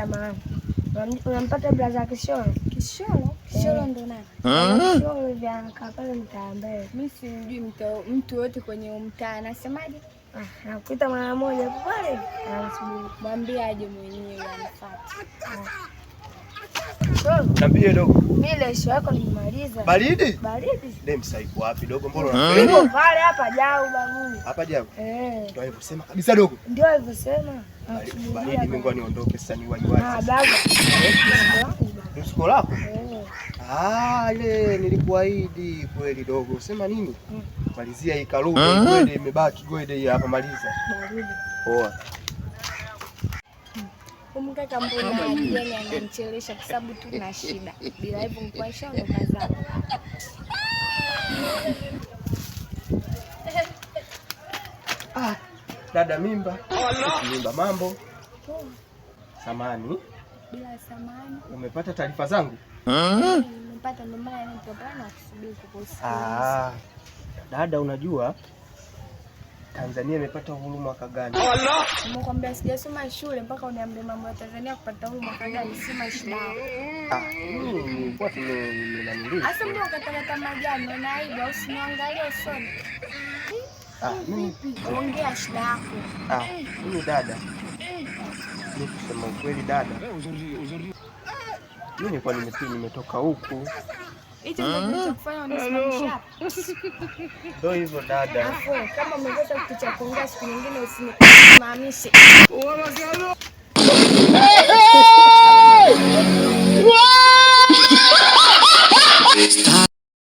samahani. Unampata blaza Kisholo? Kisholo ndo nani? Kisholo vya kapale mtaa mbele. Mimi sijui mtu yote kwenye mtaa. Anasemaje? Nakuita mara moja pale. Anasubiri. Mwambie aje mwenyewe anifuate. Niambie dogo. Mimi lesho yako nimemaliza. Baridi? Baridi. Demsa iko wapi dogo? Mbona unapenda? Niko pale hapa Jau babu. Hapa Jau? Ndio hivyo sema kabisa dogo. Ndio hivyo sema. Baridi mimi ngoja niondoke sasa ni wajiwaji. Baba. Msuko lako? Ile nilikuahidi kweli dogo. Sema nini? Malizia hii karubo kweli imebaki kweli hapa maliza. Baridi. Poa. Mkaka mbona ajeni ananichelesha kwa sababu tuna shida. Bila hivyo mkwa shaondoka zangu. Dada mimba. Mimba mambo. Samani. Bila samani. Umepata taarifa zangu? Nimepata ndo maana nitopana kusubiri kukusikia. Dada unajua Tanzania imepata uhuru mwaka gani? Nimekwambia sijasoma shule mpaka uniambie mambo ya Tanzania kupata uhuru mwaka gani, sima shida. Kwa tumenanili. Asa mbona ukatakata majani na aibu usiniangalie usoni. Mimi ongea shida yako. Mimi dada. Mimi kusema ukweli dada. Mimi nilikuwa nimetoka huku. Hicho ndio kufanya unisimamisha. Ndio hivyo dada. Kama umekosa kitu cha kuongea siku nyingine usinisimamishe.